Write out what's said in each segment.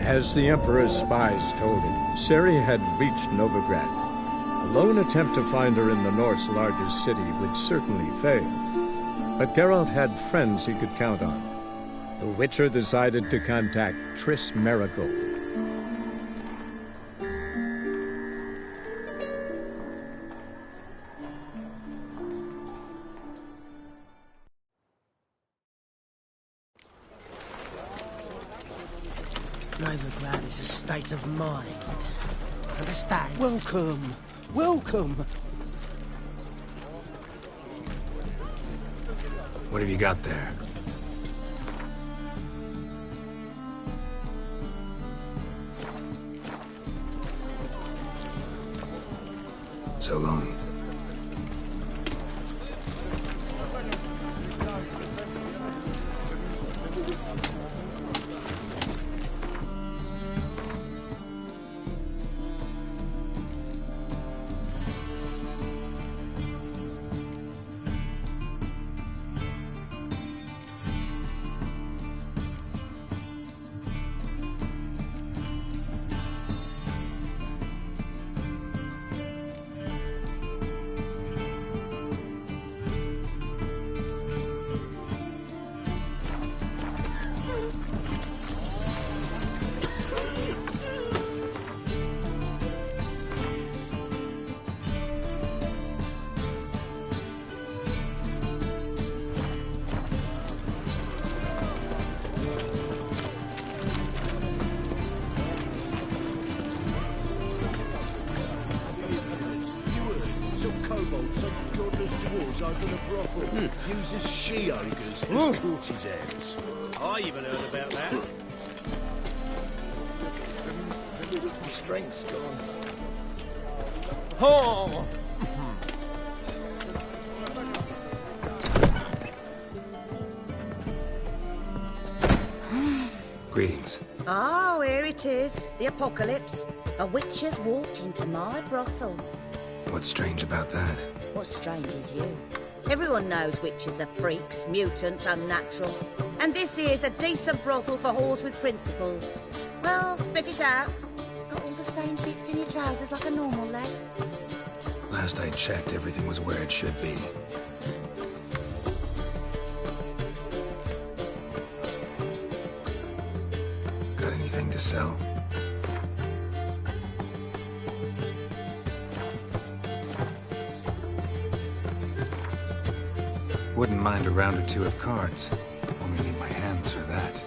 As the Emperor's spies told him, Ciri had reached Novigrad. A lone attempt to find her in the North's largest city would certainly fail. But Geralt had friends he could count on. The Witcher decided to contact Triss Merigold. Novigrad is a state of mind. Understand? Welcome! Welcome! What have you got there? So long. Some godless dwarves open a brothel. Uses she-ogres as courtesans. I even heard about that. My strength's gone. Oh! Greetings. Oh, here it is. The apocalypse. A witch has walked into my brothel. What's strange about that? What's strange is you. Everyone knows witches are freaks, mutants, unnatural. And this here's a decent brothel for whores with principles. Well, spit it out. Got all the same bits in your trousers like a normal lad. Last I checked, everything was where it should be. Got anything to sell? Wouldn't mind a round or two of cards. Only need my hands for that.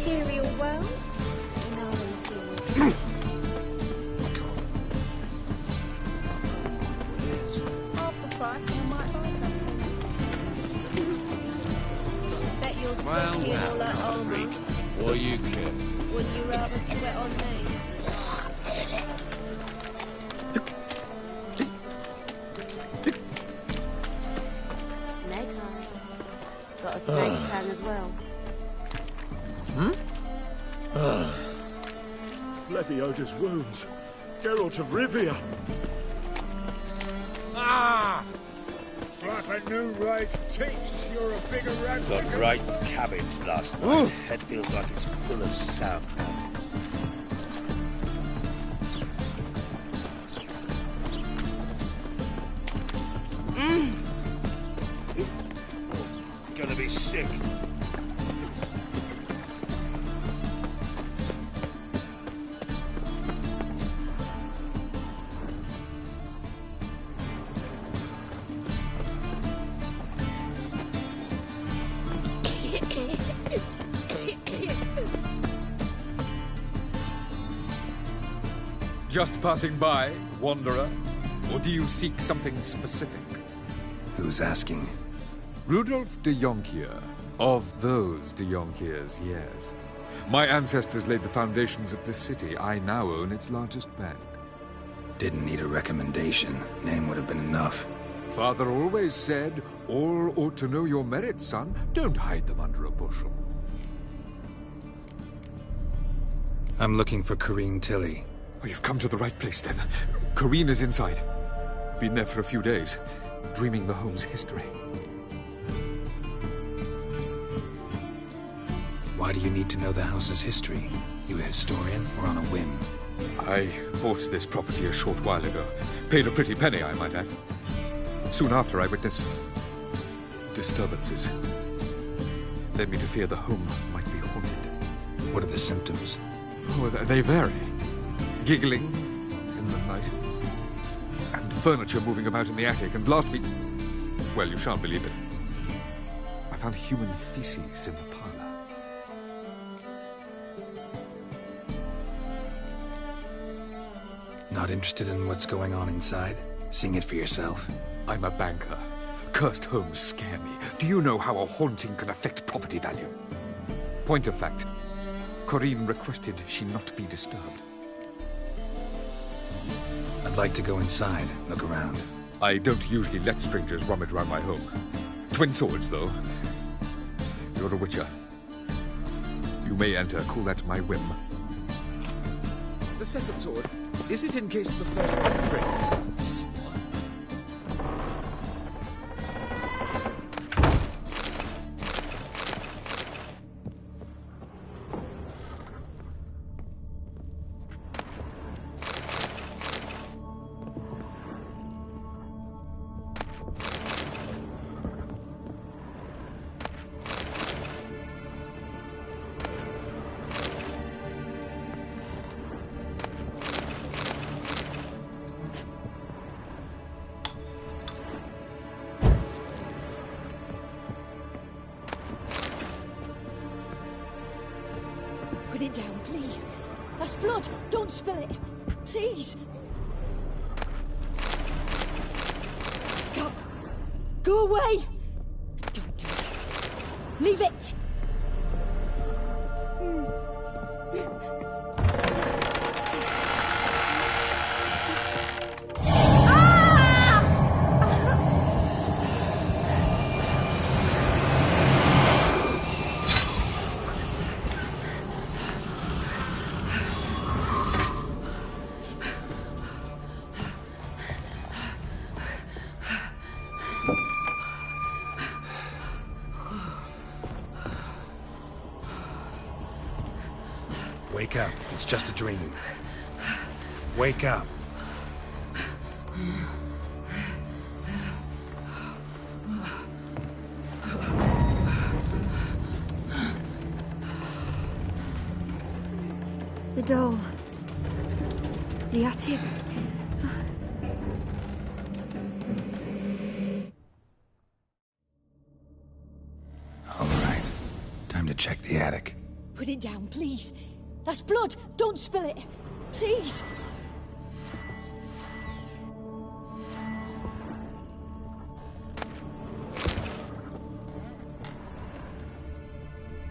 material world. In our material. Half the price, and I might buy something. Bet you're sweaty and all that armour. What do you care? Wouldn't you rather sweat on me? Snake eye. Got a snake fang as well. Lebioda's wounds. Geralt of Rivia. It's like a new right takes. You're a bigger rat. Got great cabbage last night. Head feels like it's full of sauerkraut. Gonna be sick. Just passing by, wanderer? Or do you seek something specific? Who's asking? Rudolf de Jonkier. Of those de Jonkiers, yes. My ancestors laid the foundations of this city. I now own its largest bank. Didn't need a recommendation. Name would have been enough. Father always said, all ought to know your merits, son. Don't hide them under a bushel. I'm looking for Corrine Tilly. Oh, you've come to the right place, then. Corrine is inside. Been there for a few days, dreaming the home's history. Why do you need to know the house's history? You a historian or on a whim? I bought this property a short while ago. Paid a pretty penny, I might add. Soon after, I witnessed disturbances. Led me to fear the home might be haunted. What are the symptoms? Oh, they vary. Giggling in the night. And furniture moving about in the attic. And last week... well, you shan't believe it. I found human feces in the parlor. Not interested in what's going on inside? Seeing it for yourself? I'm a banker. Cursed homes scare me. Do you know how a haunting can affect property value? Point of fact, Corrine requested she not be disturbed. I'd like to go inside, look around. I don't usually let strangers rummage around my home. Twin swords, though. You're a witcher. You may enter. Call that my whim. The second sword, is it in case the first one breaks? Put it down, please. That's blood. Don't spill it. Please. Stop. Go away. Don't do that. Leave it. Wake up. It's just a dream. Wake up. The door. The attic. All right. Time to check the attic. Put it down, please. That's blood. Don't spill it. Please.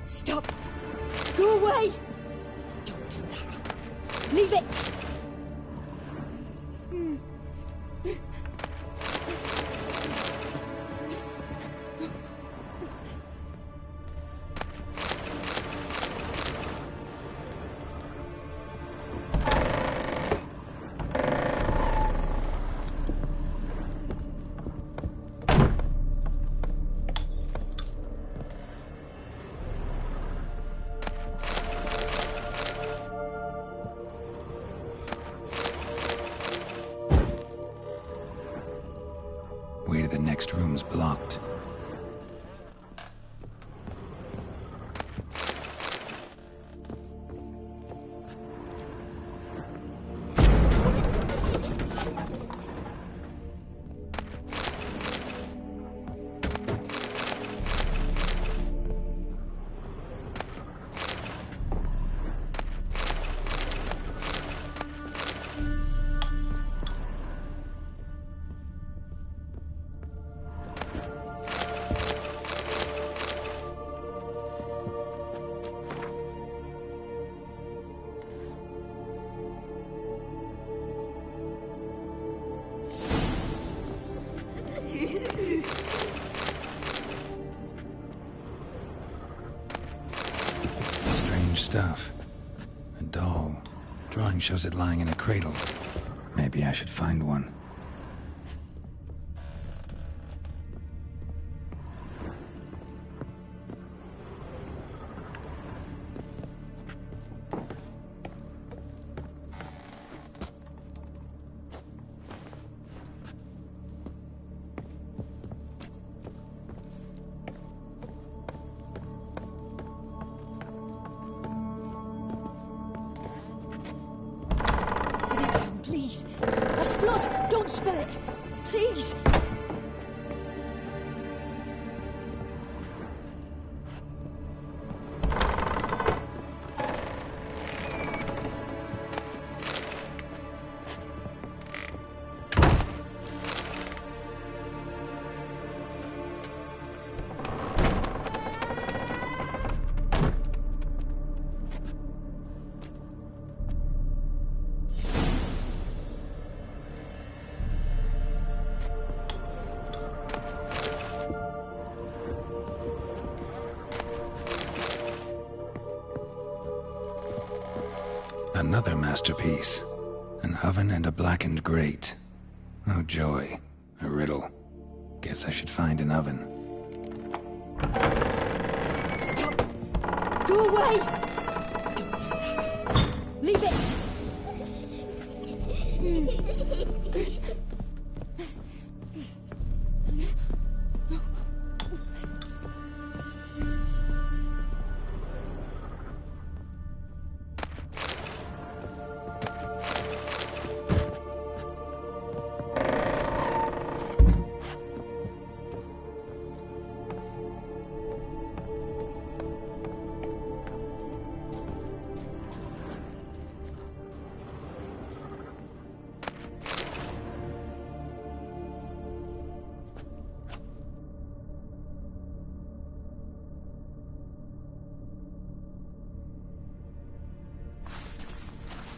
Stop. Go away. Don't do that. Leave it. Way to the next room's blocked. Strange stuff. A doll. Drawing shows it lying in a cradle. Maybe I should find one. Please. That's blood. Don't spill it. Please. Another masterpiece. An oven and a blackened grate. Oh joy. A riddle. Guess I should find an oven. Stop! Go away! Don't do that. Leave it!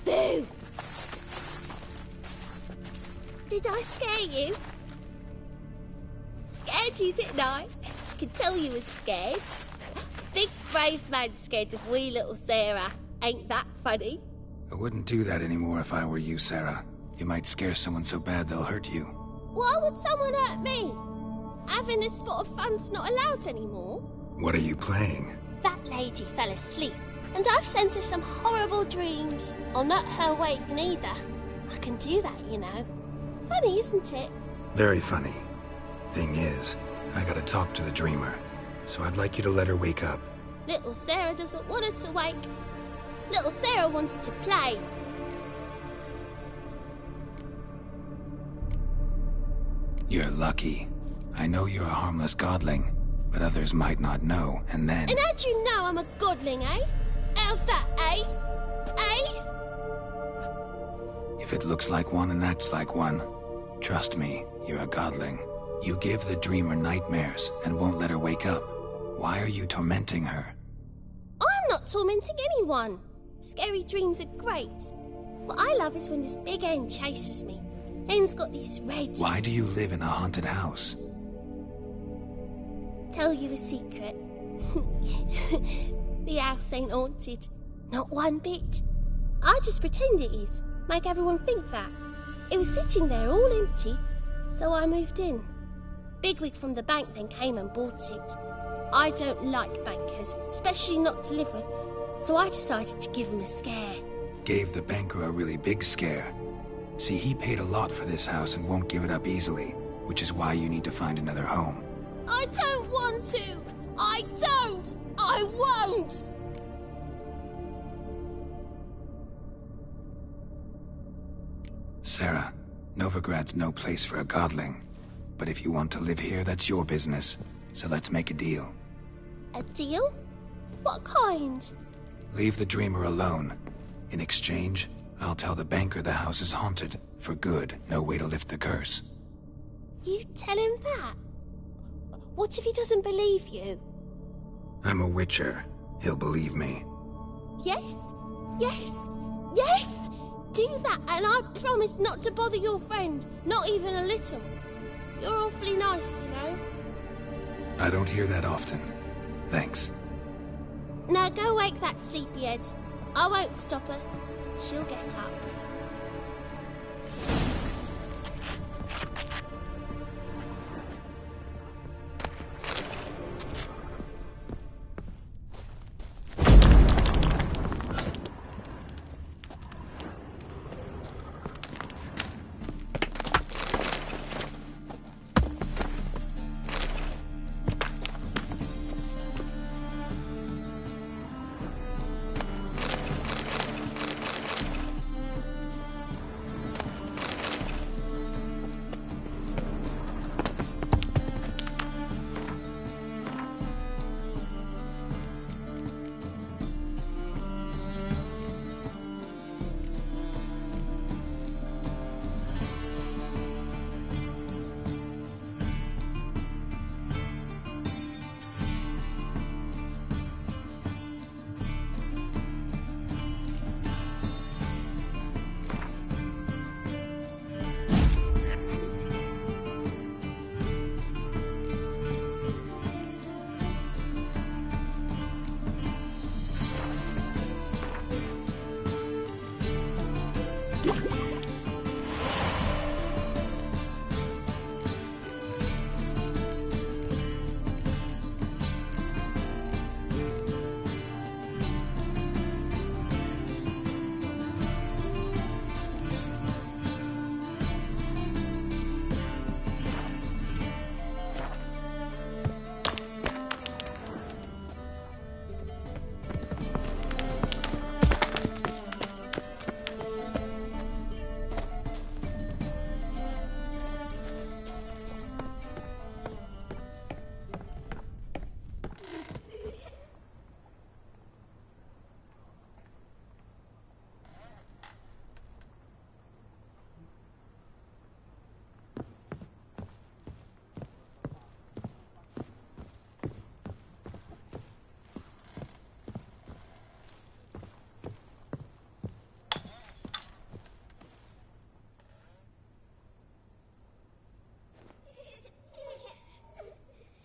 Boo! Did I scare you? Scared you, didn't I? I can tell you was scared. Big brave man scared of wee little Sarah. Ain't that funny? I wouldn't do that anymore if I were you, Sarah. You might scare someone so bad they'll hurt you. Why would someone hurt me? Having a spot of fun's not allowed anymore. What are you playing? That lady fell asleep, and I've sent her some horrible dreams. I'll not her wake neither. I can do that, you know. Funny, isn't it? Very funny. Thing is, I gotta talk to the dreamer, so I'd like you to let her wake up. Little Sarah doesn't want her to wake. Little Sarah wants to play. You're lucky. I know you're a harmless godling, but others might not know, and then... And how'd you know I'm a godling, eh? How's that, eh? Eh? If it looks like one and acts like one, trust me, you're a godling. You give the dreamer nightmares and won't let her wake up. Why are you tormenting her? I'm not tormenting anyone. Scary dreams are great. What I love is when this big hen chases me. Hen's got these red... Why do you live in a haunted house? Tell you a secret. The house ain't haunted. Not one bit. I just pretend it is. Make everyone think that. It was sitting there all empty, so I moved in. Bigwig from the bank then came and bought it. I don't like bankers, especially not to live with, so I decided to give him a scare. Gave the banker a really big scare. See, he paid a lot for this house and won't give it up easily, which is why you need to find another home. I don't want to! I don't! I won't! Sarah, Novigrad's no place for a godling. But if you want to live here, that's your business. So let's make a deal. A deal? What kind? Leave the dreamer alone. In exchange, I'll tell the banker the house is haunted. For good, no way to lift the curse. You tell him that? What if he doesn't believe you? I'm a witcher. He'll believe me. Yes? Yes? Yes! Do that, and I promise not to bother your friend. Not even a little. You're awfully nice, you know. I don't hear that often. Thanks. Now go wake that sleepyhead. I won't stop her. She'll get up.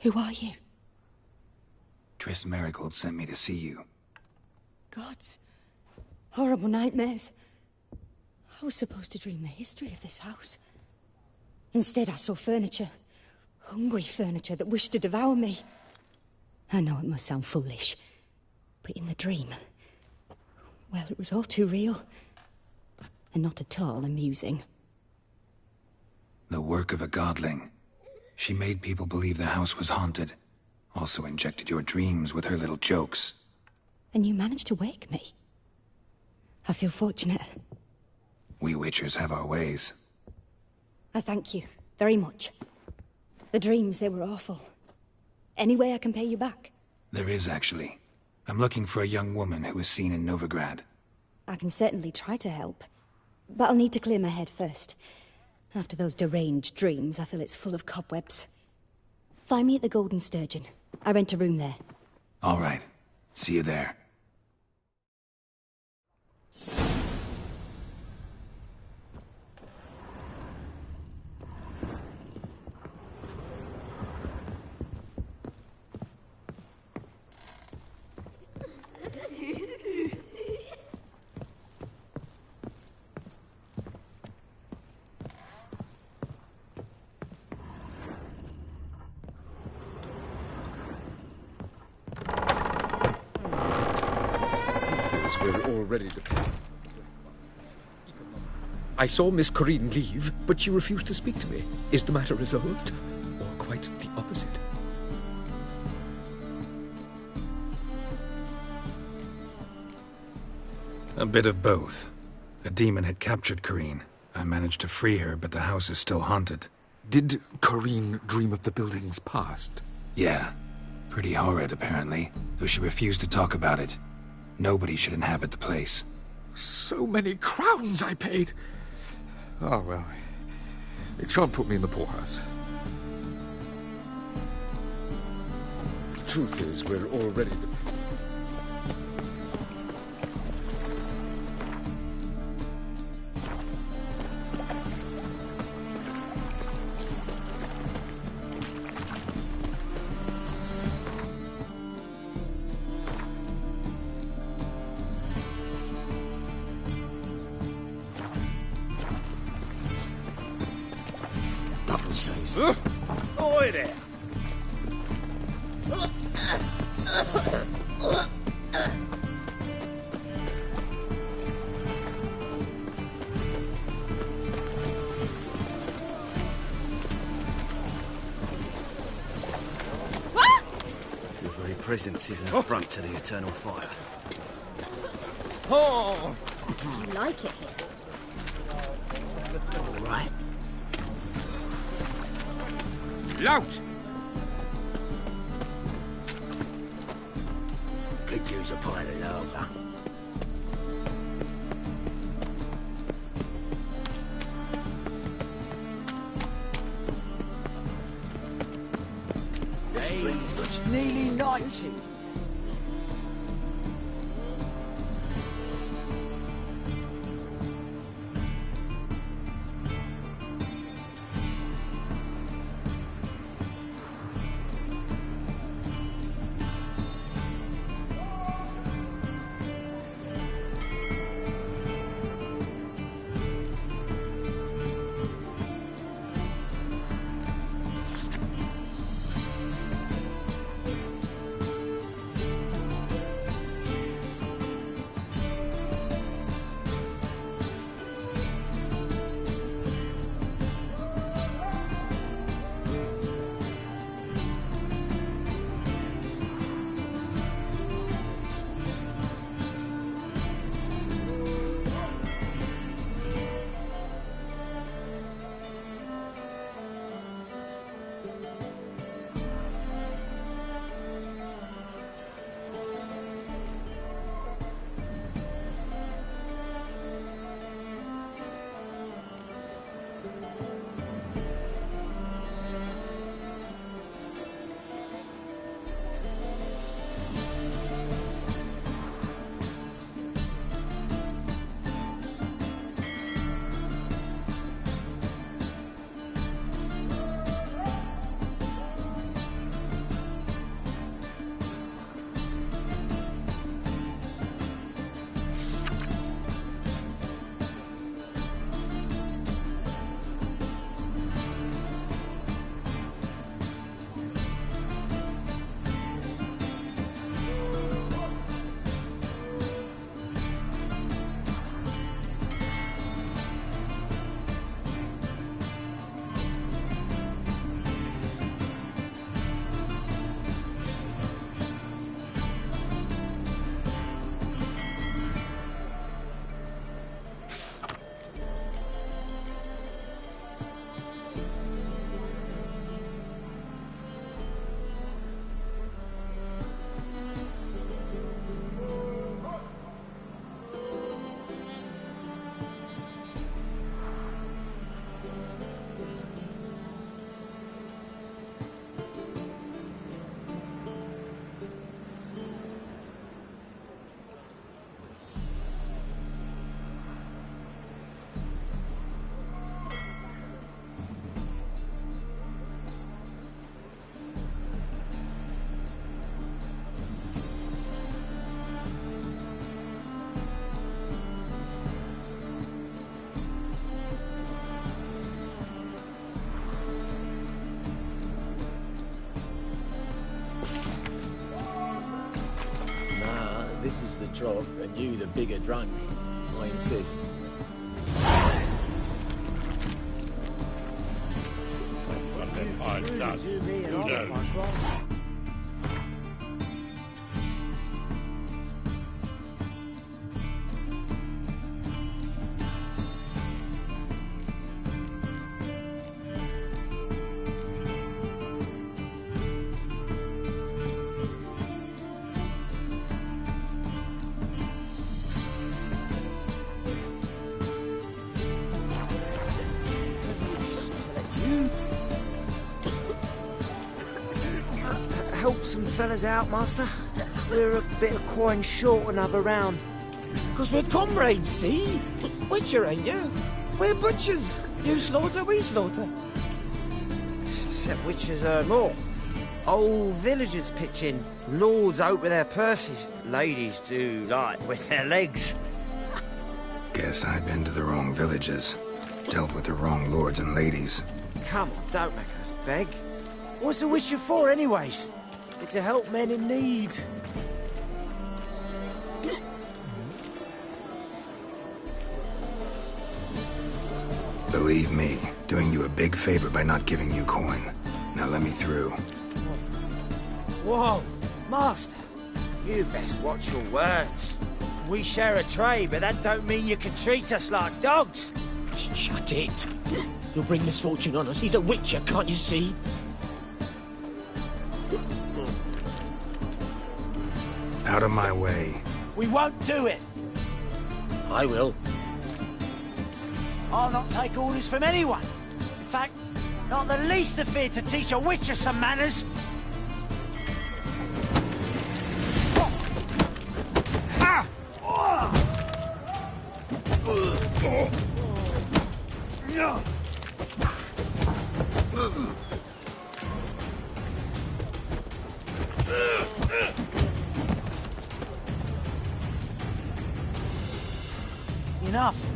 Who are you? Triss Marigold sent me to see you. Gods. Horrible nightmares. I was supposed to dream the history of this house. Instead, I saw furniture. Hungry furniture that wished to devour me. I know it must sound foolish, but in the dream, well, it was all too real. And not at all amusing. The work of a godling. She made people believe the house was haunted. Also injected your dreams with her little jokes. And you managed to wake me. I feel fortunate. We witchers have our ways. I thank you very much. The dreams, they were awful. Any way I can pay you back? There is, actually. I'm looking for a young woman who was seen in Novigrad. I can certainly try to help. But I'll need to clear my head first. After those deranged dreams, I feel it's full of cobwebs. Find me at the Golden Sturgeon. I rent a room there. All right. See you there. We're all ready to... I saw Miss Corinne leave, but she refused to speak to me. Is the matter resolved? Or quite the opposite? A bit of both. A demon had captured Corinne. I managed to free her, but the house is still haunted. Did Corinne dream of the building's past? Yeah. Pretty horrid, apparently, though she refused to talk about it. Nobody should inhabit the place. So many crowns I paid! Oh, well. It shan't put me in the poorhouse. The truth is, we're all ready to... Oi there! Your very presence is an affront to the eternal fire. Oh! Do you like it here? All right. Lout! Could use a pint of lager. This drink was nearly 90. this is the trough and you the bigger drunk. I insist. Help some fellas out, Master. We're a bit of coin short another round. Because we're comrades, see? Witcher, ain't you? We're butchers. You slaughter, we slaughter. Except witches earn more. Old villagers pitch in. Lords out with their purses. Ladies do like with their legs. Guess I've been to the wrong villages. Dealt with the wrong lords and ladies. Come on, don't make us beg. What's the witcher for, anyways? It's to help men in need. Believe me, doing you a big favor by not giving you coin. Now let me through. Whoa, Master. You best watch your words. We share a trade, but that don't mean you can treat us like dogs. Shut it. You'll bring misfortune on us. He's a witcher, can't you see? Out of my way. We won't do it. I will. I'll not take orders from anyone. In fact, not the least afeard to teach a witcher some manners. Enough.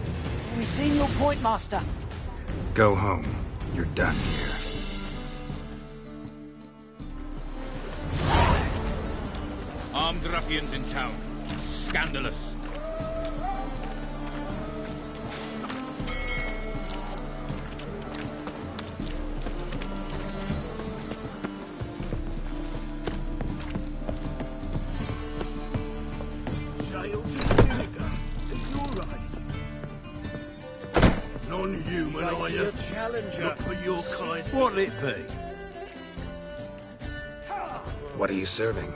We've seen your point, Master. Go home. You're done here. Armed ruffians in town. Scandalous. Non-human, are you? Challenger. Not for your kind. What'll it be? What are you serving?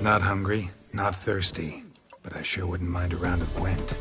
Not hungry, not thirsty, but I sure wouldn't mind a round of Gwent.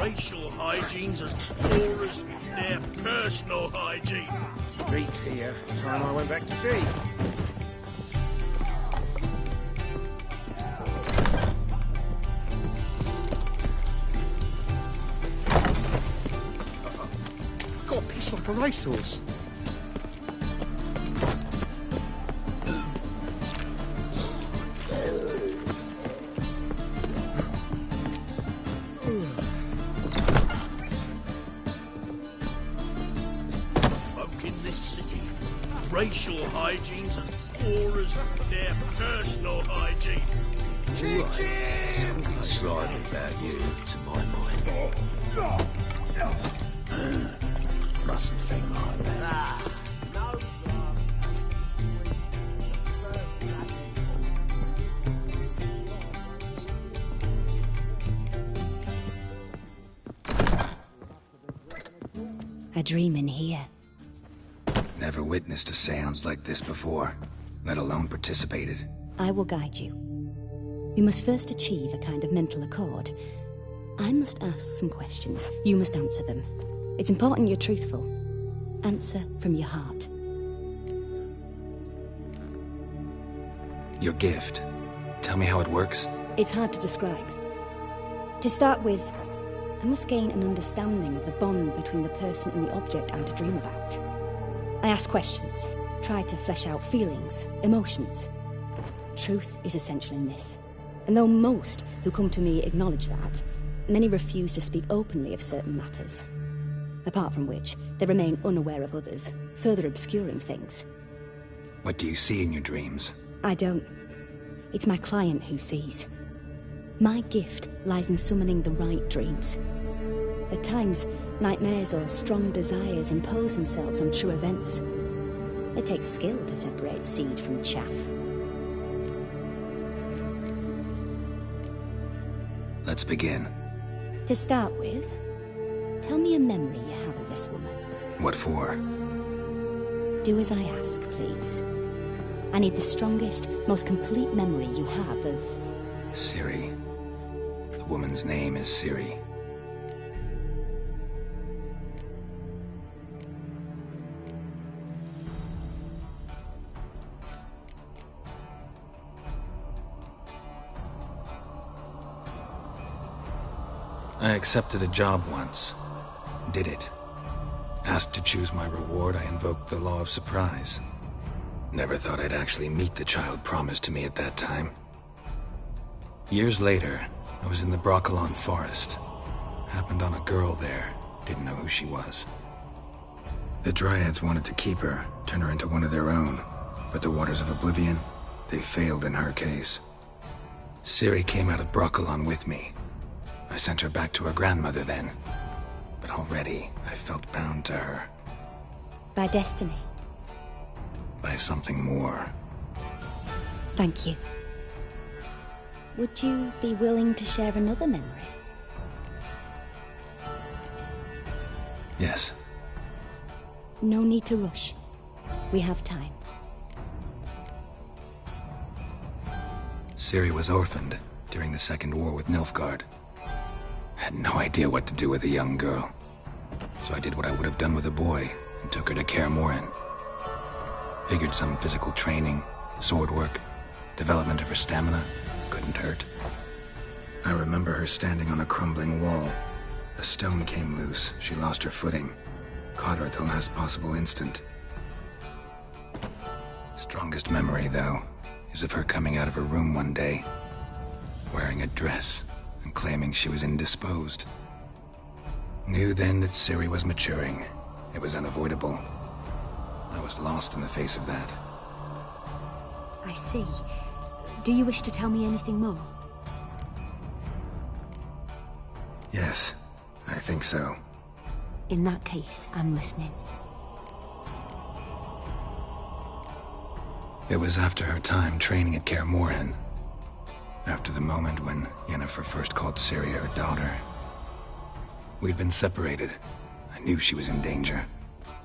racial hygiene's as poor as their personal hygiene. Reeks here. Time I went back to sea. Got a piece like a racehorse. Racial hygiene's as poor as their personal hygiene. Something slimy about you, to my mind. Mustn't think like that. A dream in here. Never witnessed a seance like this before, let alone participated. I will guide you. We must first achieve a kind of mental accord. I must ask some questions. You must answer them. It's important you're truthful. Answer from your heart. Your gift. Tell me how it works. It's hard to describe. To start with, I must gain an understanding of the bond between the person and the object I'm to dream about. I ask questions, try to flesh out feelings, emotions. Truth is essential in this. And though most who come to me acknowledge that, many refuse to speak openly of certain matters. Apart from which, they remain unaware of others, further obscuring things. What do you see in your dreams? I don't. It's my client who sees. My gift lies in summoning the right dreams. At times, nightmares or strong desires impose themselves on true events. It takes skill to separate seed from chaff. Let's begin. To start with, tell me a memory you have of this woman. What for? Do as I ask, please. I need the strongest, most complete memory you have of... Ciri. The woman's name is Ciri. I accepted a job once. Did it. Asked to choose my reward, I invoked the law of surprise. Never thought I'd actually meet the child promised to me at that time. Years later, I was in the Broccolon forest. Happened on a girl there. Didn't know who she was. The Dryads wanted to keep her, turn her into one of their own. But the Waters of Oblivion, they failed in her case. Ciri came out of Broccolon with me. I sent her back to her grandmother then. But already, I felt bound to her. By destiny. By something more. Thank you. Would you be willing to share another memory? Yes. No need to rush. We have time. Ciri was orphaned during the Second War with Nilfgaard. Had no idea what to do with a young girl. So I did what I would have done with a boy and took her to Kaer Morhen. Figured some physical training, sword work, development of her stamina couldn't hurt. I remember her standing on a crumbling wall. A stone came loose, she lost her footing. Caught her at the last possible instant. Strongest memory, though, is of her coming out of her room one day, wearing a dress and claiming she was indisposed. Knew then that Ciri was maturing. It was unavoidable. I was lost in the face of that. I see. Do you wish to tell me anything more? Yes, I think so. In that case, I'm listening. It was after her time training at Kaer Morhen. After the moment when Yennefer first called Ciri her daughter. We'd been separated. I knew she was in danger.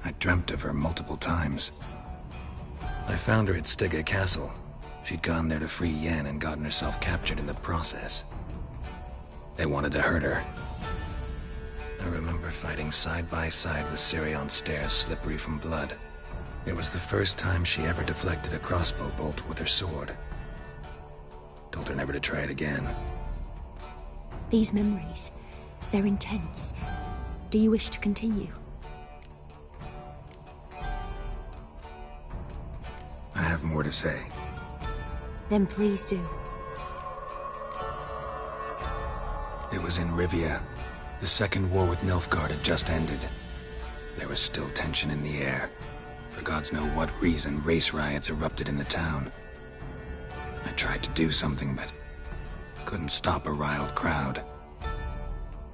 I dreamt of her multiple times. I found her at Stygga Castle. She'd gone there to free Yen and gotten herself captured in the process. They wanted to hurt her. I remember fighting side by side with Ciri on stairs slippery from blood. It was the first time she ever deflected a crossbow bolt with her sword. Told her never to try it again. These memories, they're intense. Do you wish to continue? I have more to say. Then please do. It was in Rivia. The Second War with Nilfgaard had just ended. There was still tension in the air. For gods know what reason, race riots erupted in the town. I tried to do something, but couldn't stop a riled crowd.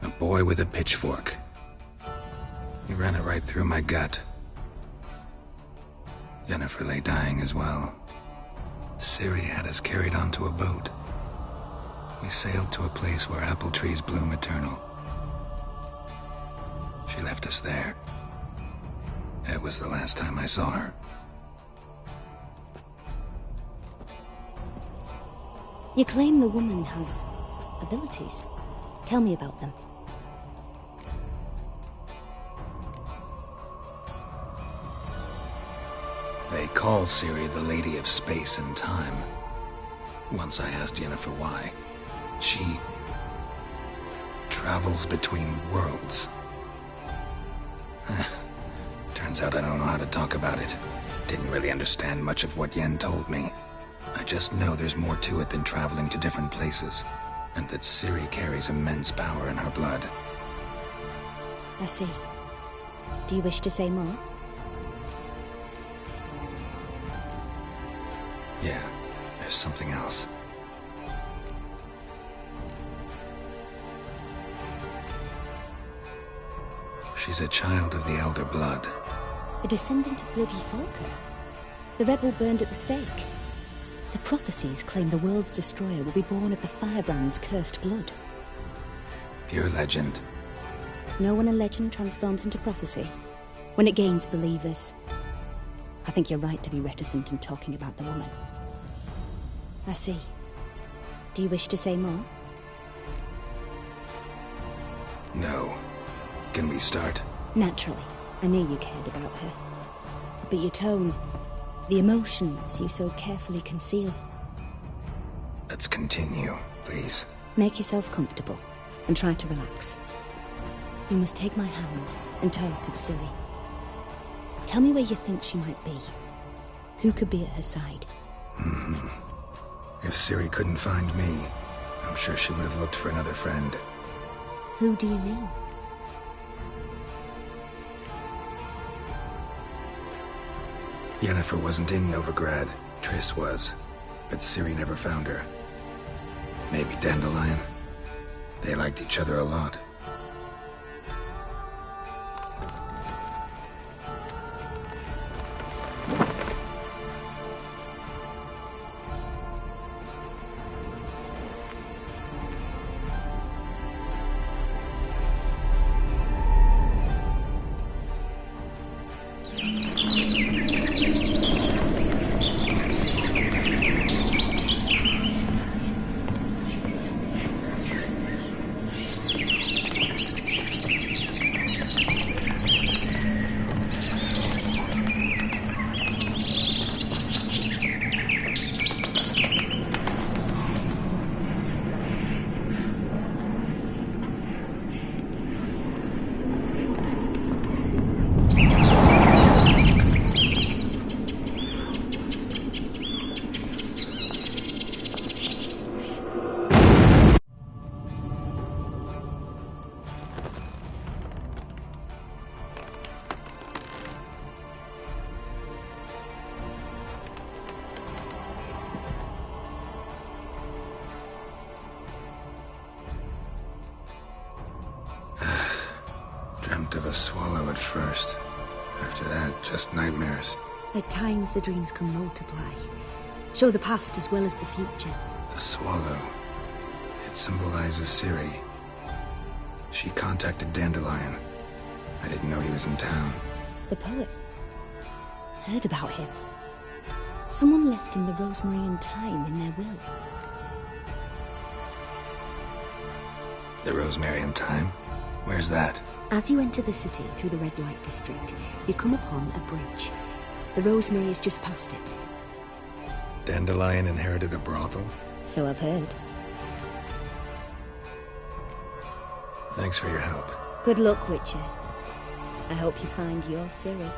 A boy with a pitchfork. He ran it right through my gut. Yennefer lay dying as well. Ciri had us carried onto a boat. We sailed to a place where apple trees bloom eternal. She left us there. It was the last time I saw her. You claim the woman has abilities. Tell me about them. They call Ciri the Lady of Space and Time. Once I asked Yennefer why. She travels between worlds. Turns out I don't know how to talk about it. Didn't really understand much of what Yen told me. I just know there's more to it than traveling to different places, and that Ciri carries immense power in her blood. I see. Do you wish to say more? Yeah, there's something else. She's a child of the Elder Blood. A descendant of bloody Falker. The rebel burned at the stake. The prophecies claim the world's destroyer will be born of the Firebrand's cursed blood. Pure legend. Know when a legend transforms into prophecy? When it gains believers. I think you're right to be reticent in talking about the woman. I see. Do you wish to say more? No. Can we start? Naturally. I knew you cared about her. But your tone, the emotions you so carefully conceal. Let's continue, please. Make yourself comfortable and try to relax. You must take my hand and talk of Ciri. Tell me where you think she might be. Who could be at her side? If Ciri couldn't find me, I'm sure she would have looked for another friend. Who do you mean? Yennefer wasn't in Novigrad. Triss was. But Ciri never found her. Maybe Dandelion. They liked each other a lot. Dreamt of a swallow at first. After that, just nightmares. At times the dreams can multiply. Show the past as well as the future. The swallow. It symbolizes Ciri. She contacted Dandelion. I didn't know he was in town. The poet. Heard about him. Someone left him the rosemary and thyme in their will. The rosemary and thyme? Where's that? As you enter the city through the red light district, you come upon a bridge. The Rosemary is just past it. Dandelion inherited a brothel? So I've heard. Thanks for your help. Good luck, Witcher. I hope you find your Ciri.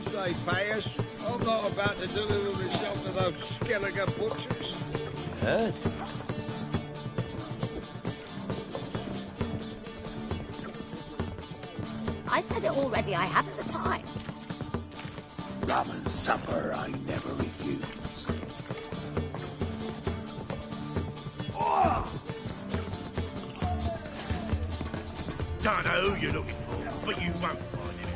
Say, Payers, I'm not about to deliver myself to those skeleton butchers. Heard? I said it already, I haven't the time. Rum and supper I never refuse. Don't know who you're looking for, but you won't find him.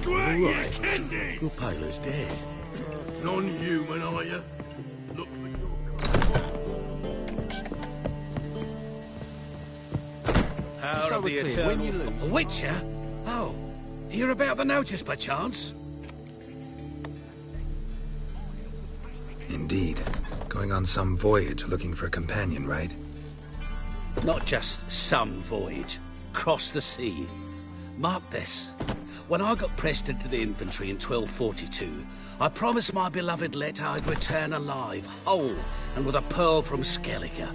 Squirt your candies! Your paler's dead. Non-human, are you? Look for Power of the Eternal. A Witcher? Oh, hear about the notice by chance? Indeed. Going on some voyage looking for a companion, right? Not just some voyage. Cross the sea. Mark this. When I got pressed into the infantry in 1242, I promised my beloved Let I'd return alive, whole, and with a pearl from Skellige.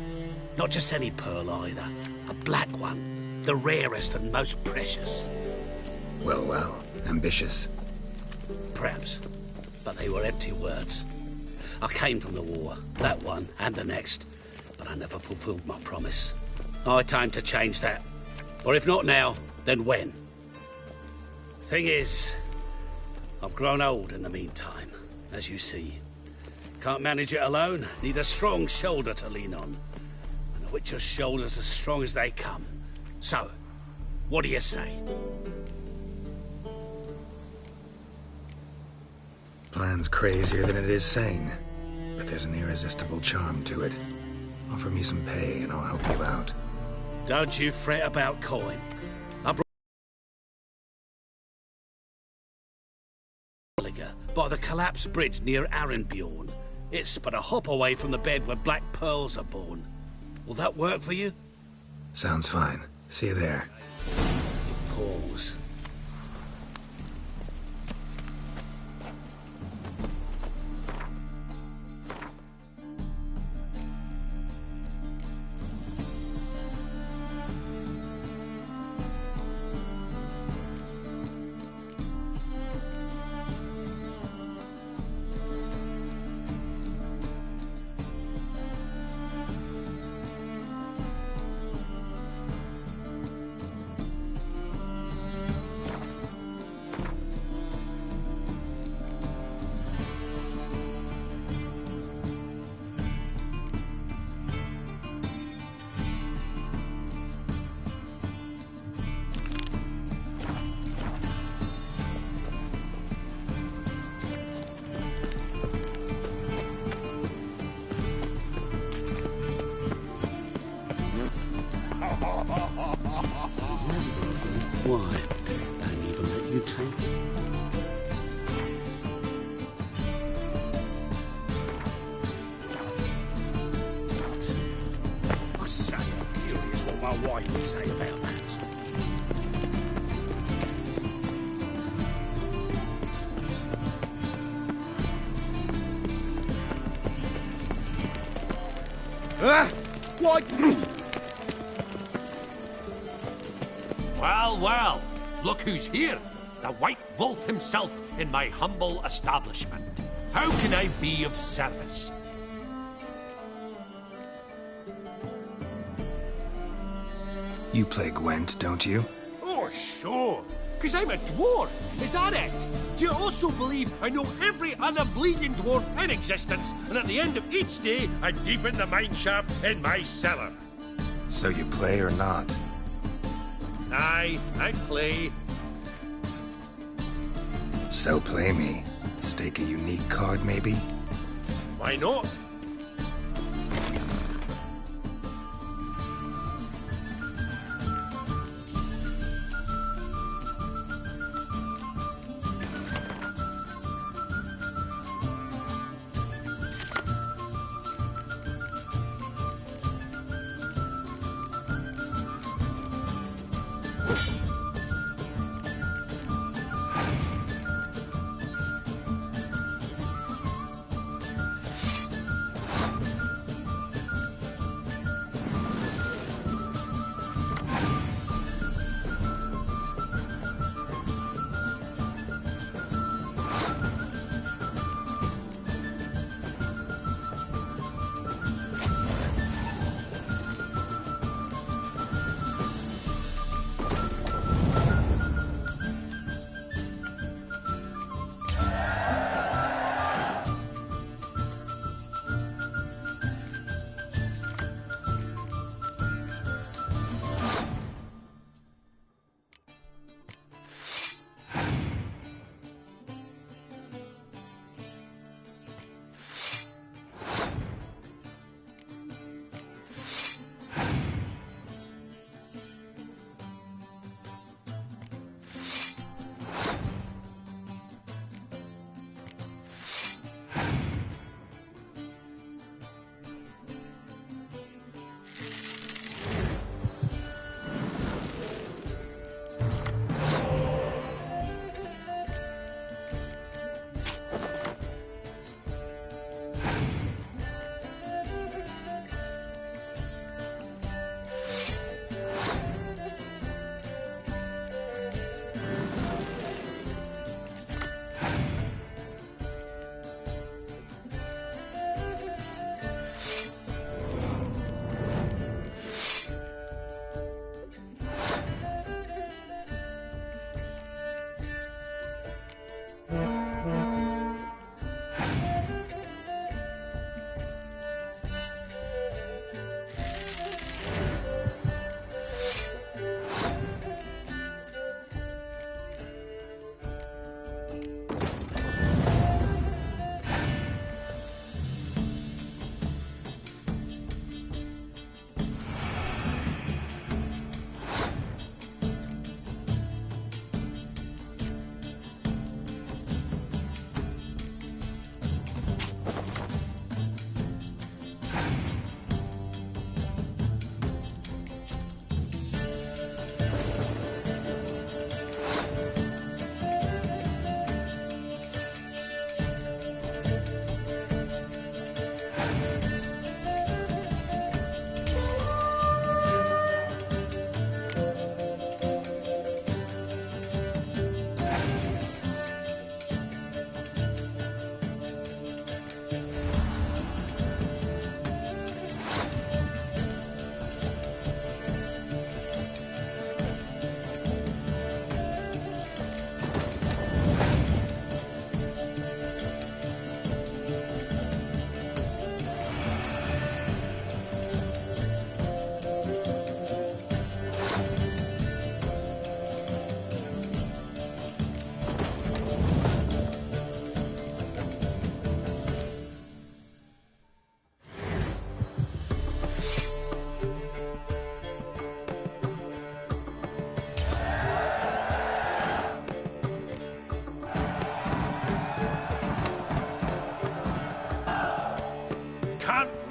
Not just any pearl either. A black one. The rarest and most precious. Well, well. Ambitious. Perhaps. But they were empty words. I came from the war, that one and the next, but I never fulfilled my promise. I time to change that. Or if not now, then when? Thing is, I've grown old in the meantime, as you see. Can't manage it alone, need a strong shoulder to lean on. And a Witcher's shoulder's as strong as they come. So, what do you say? Plan's crazier than it is sane, but there's an irresistible charm to it. Offer me some pay and I'll help you out. Don't you fret about coin. I brought by the collapsed bridge near Arenbjorn. It's but a hop away from the bed where black pearls are born. Will that work for you? Sounds fine. See you there. Pause. Why? Don't even let you take it. I say, I'm curious what my wife would say about that. What? Well, well, look who's here. The White Wolf himself in my humble establishment. How can I be of service? You play Gwent, don't you? Oh, sure. Because I'm a dwarf. Is that it? Do you also believe I know every other bleeding dwarf in existence, and at the end of each day, I deepen the mine shaft in my cellar? So you play or not? Aye, I play. So play me. Stake a unique card, maybe? Why not?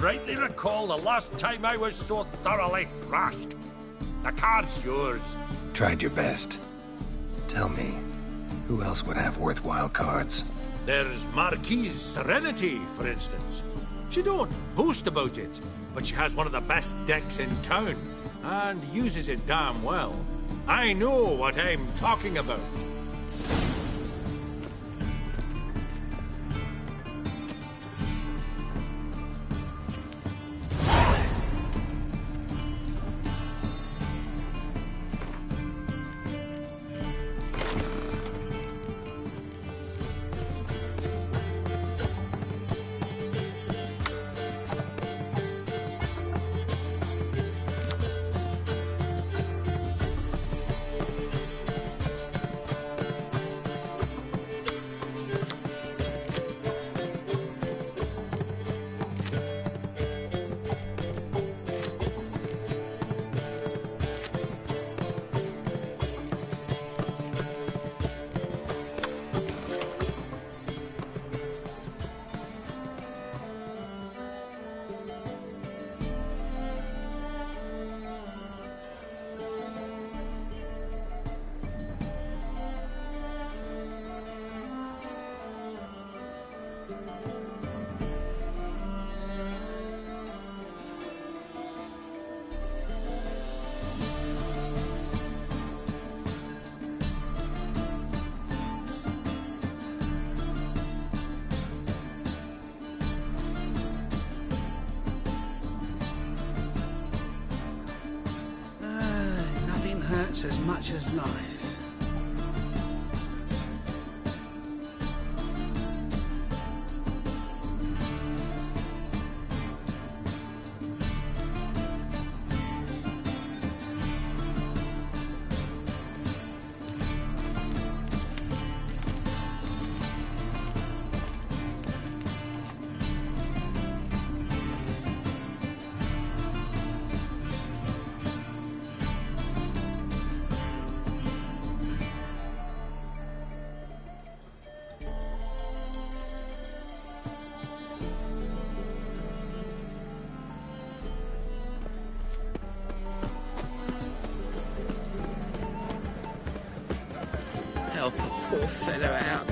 rightly recall the last time I was so thoroughly thrashed. The card's yours. Tried your best. Tell me, who else would have worthwhile cards? There's Marquise Serenity, for instance. She don't boast about it, but she has one of the best decks in town, and uses it damn well. I know what I'm talking about. Hurts as much as life. Help a poor fellow out.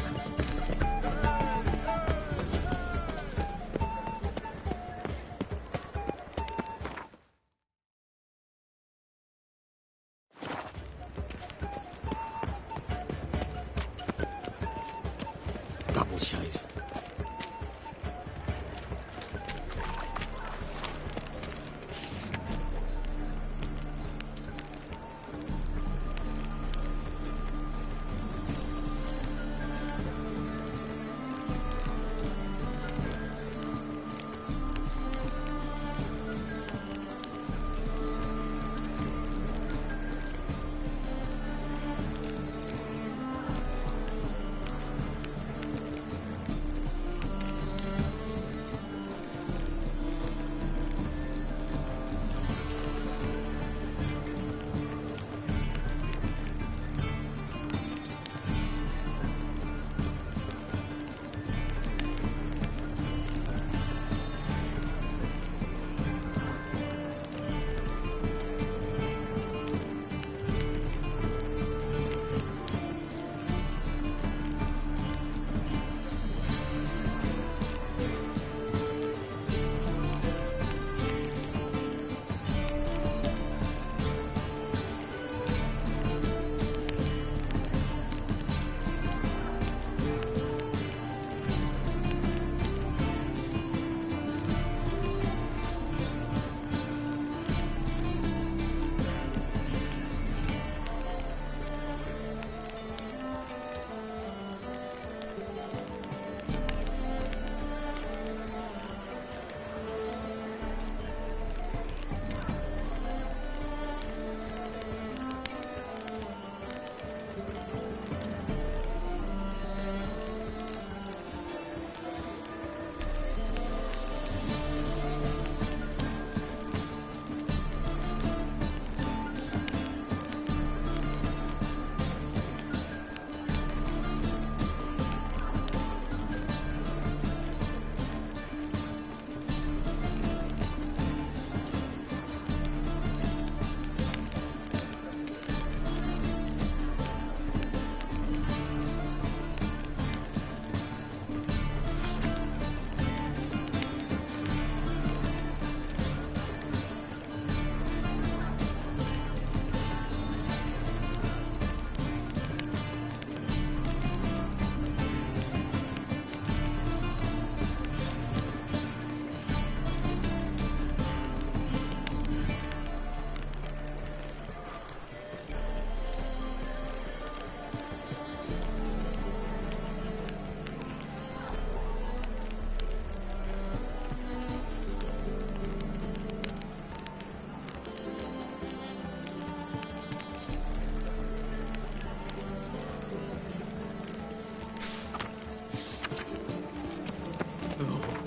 Double shows.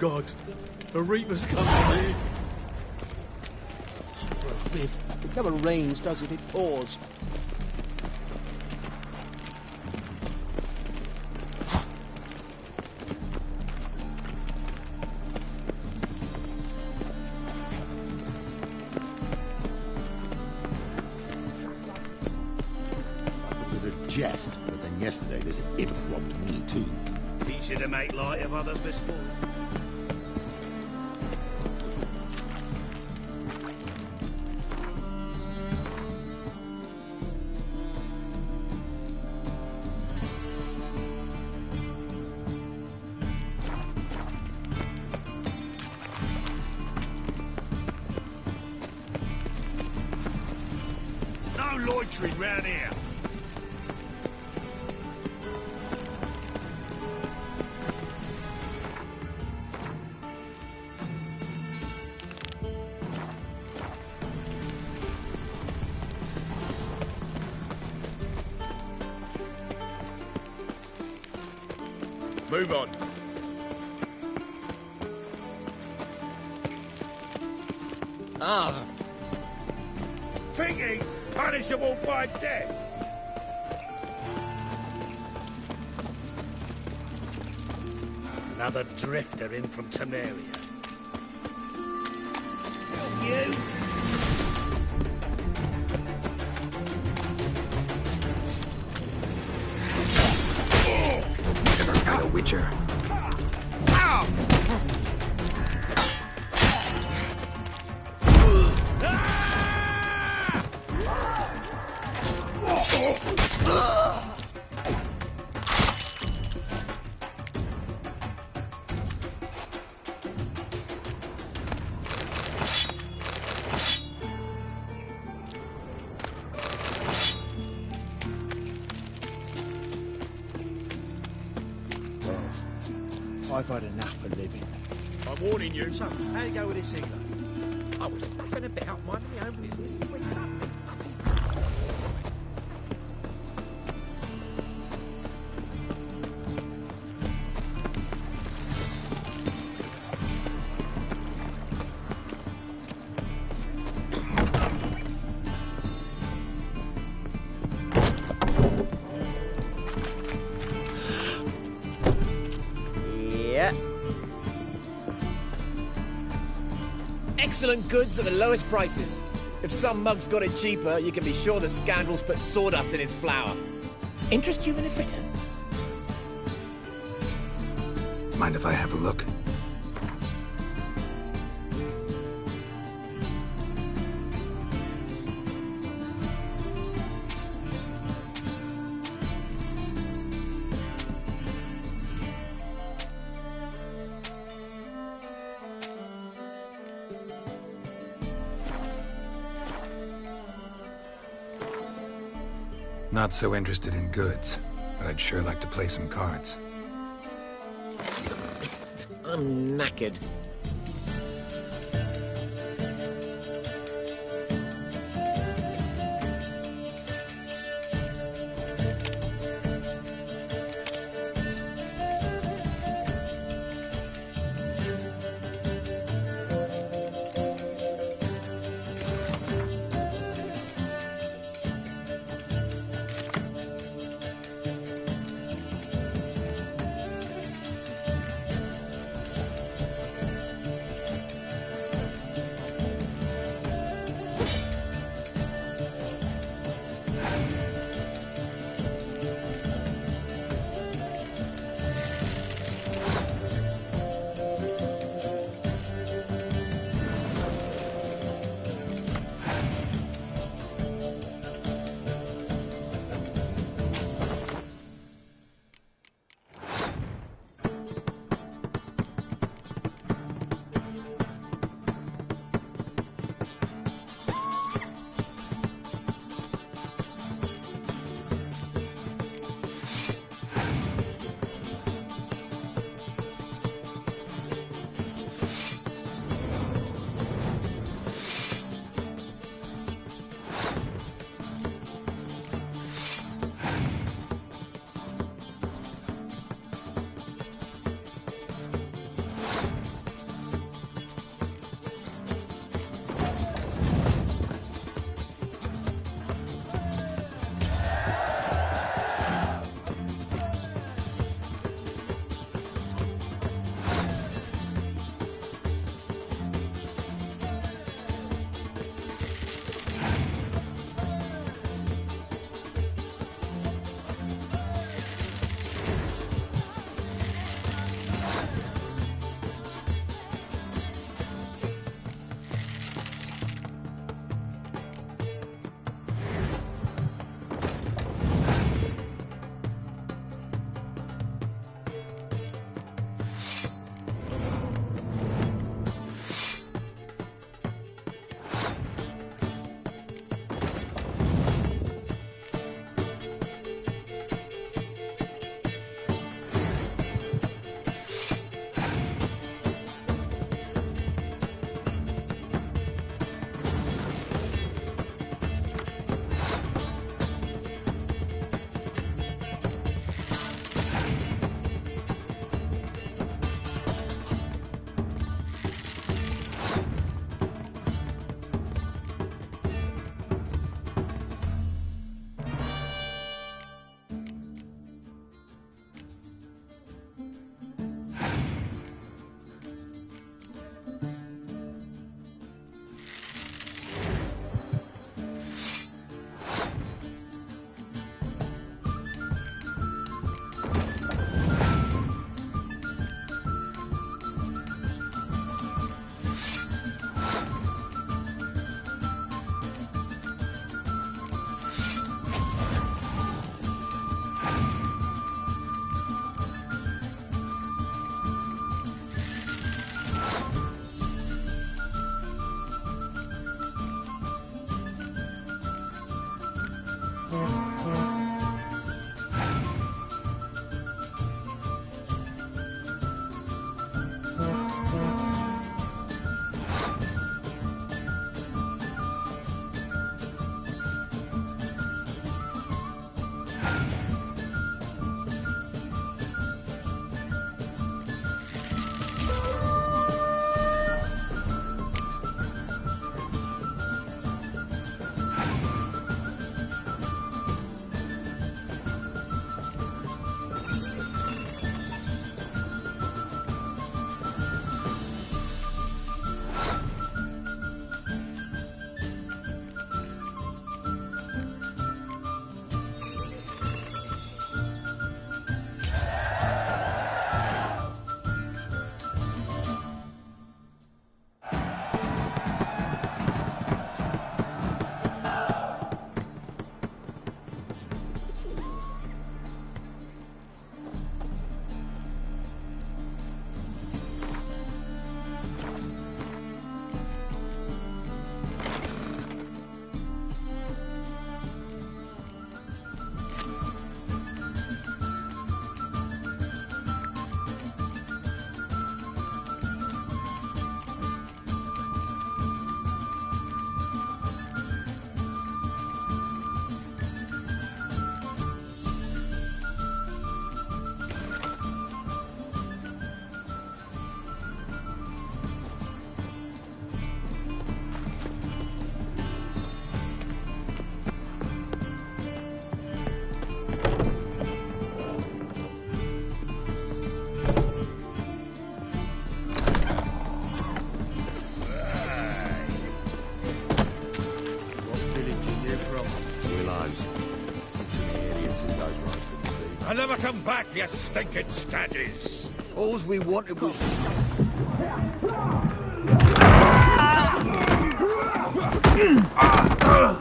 God, the Reaper's coming here. For a Biv, it never rains, does it? It pours. Jest, but then yesterday this imp robbed me too. Teach you to make light of others' misfortune. No loitering round here. Move on. Ah. Thinking punishable by death. Another drifter in from Temeria. You. Never fight a witcher. I've had enough of living. I'm warning you. So, how you go with this healer? I was faffing about minding my own business when something Excellent goods at the lowest prices. If some mug's got it cheaper, you can be sure the scoundrels put sawdust in his flour. Interest you in a fritter? Mind if I have a look? Not so interested in goods, but I'd sure like to play some cards. I'm knackered. I never come back, you stinking scadges! All's we wanted was...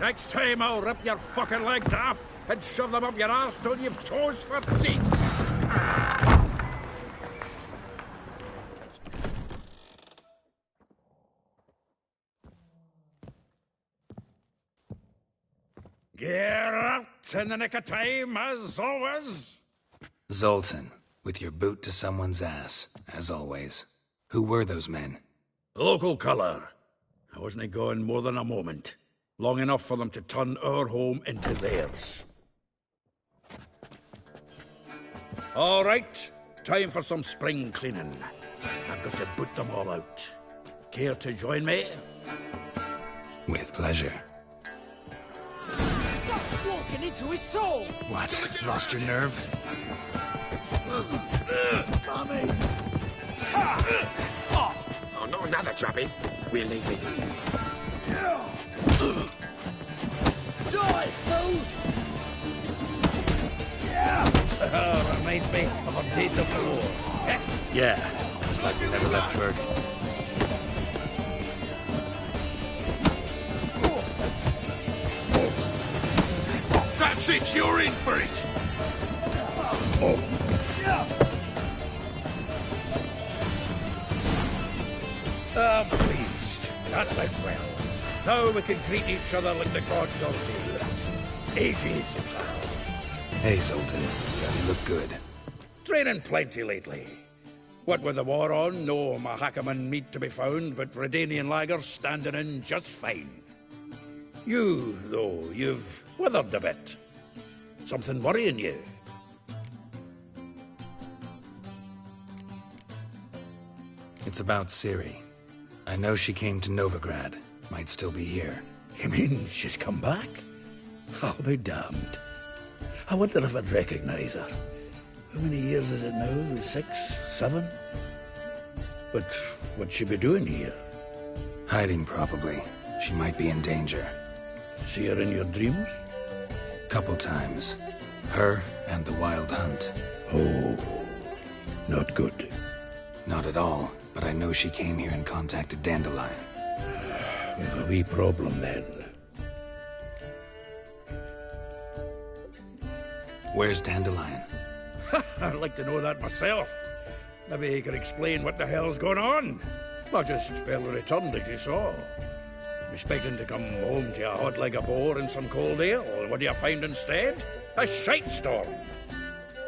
Next time I'll rip your fucking legs off and shove them up your arse till you've toes for teeth! Get out in the nick of time, as always! Zoltan, with your boot to someone's ass, as always. Who were those men? Local colour. I wasn't going more than a moment. Long enough for them to turn our home into theirs. All right, time for some spring cleaning. I've got to boot them all out. Care to join me? With pleasure. Stop walking into his soul! What? Lost your nerve? Mommy! Oh, not another drubbing. We're leaving. Die, fool! Reminds me of a days of the war. Yeah, almost like we never left Berg. That's it, you're in for it! I'm pleased. That went well. Now we can greet each other like the gods all do. Ages, pal. Hey, Zoltan. You look good. Training plenty lately. What with the war on, no Mahakaman meat to be found, but Redanian lagers standing in just fine. You, though, you've withered a bit. Something worrying you? It's about Ciri. I know she came to Novigrad. Might still be here. You mean she's come back? I'll be damned. I wonder if I'd recognize her. How many years is it now? 6, 7? But what'd she be doing here? Hiding, probably. She might be in danger. See her in your dreams? Couple times. Her and the Wild Hunt. Oh, not good. Not at all, but I know she came here and contacted Dandelion. We've a wee problem then. Where's Dandelion? I'd like to know that myself. Maybe he could explain what the hell's going on. Not just barely returned, as you saw. Expecting to come home to a hot like a boar and some cold ale? What do you find instead? A shite storm.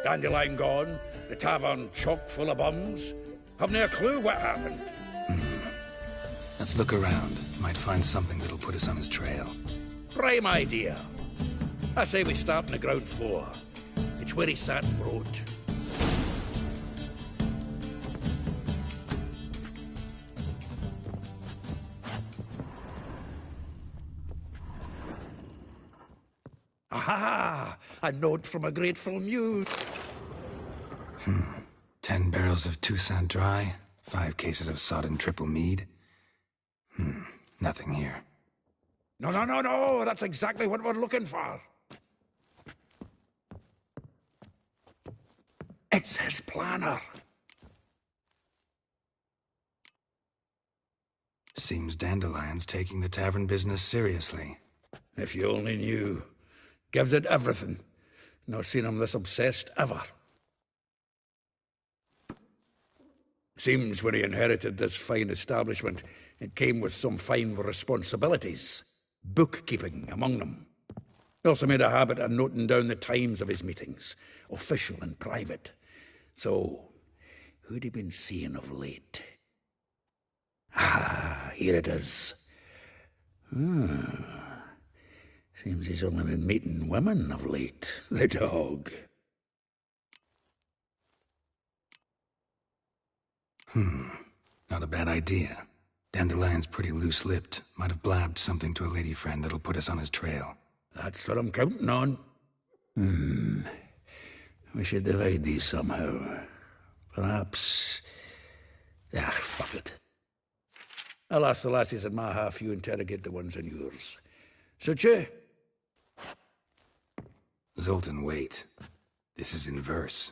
Dandelion gone, the tavern chock full of bums. Haven't a clue what happened. Let's look around. Might find something that'll put us on his trail. Prime idea. I say we start on the ground floor. It's where he sat and wrote. Aha! A note from a grateful muse. 10 barrels of Toussaint Dry, 5 cases of sodden triple mead. Nothing here. No. That's exactly what we're looking for. It's his planner. Seems Dandelion's taking the tavern business seriously. If you only knew. Gives it everything. Not seen him this obsessed ever. Seems when he inherited this fine establishment, it came with some fine responsibilities. Bookkeeping among them. He also made a habit of noting down the times of his meetings, official and private. So, who'd he been seeing of late? Ah, here it is. Seems he's only been meeting women of late, the dog. Not a bad idea. Dandelion's pretty loose-lipped. Might have blabbed something to a lady friend that'll put us on his trail. That's what I'm counting on. We should divide these somehow. Perhaps... fuck it. I'll ask the lassies in my half, you interrogate the ones in yours. Suit you? Zoltan, wait. This is in verse.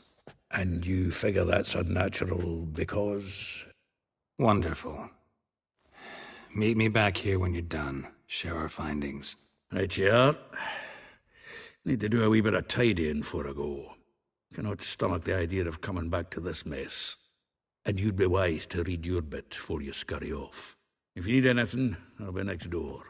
And you figure that's unnatural because... Wonderful. Meet me back here when you're done. Share our findings. Right you are. Need to do a wee bit of tidying before I go. Cannot stomach the idea of coming back to this mess. And you'd be wise to read your bit before you scurry off. If you need anything, I'll be next door.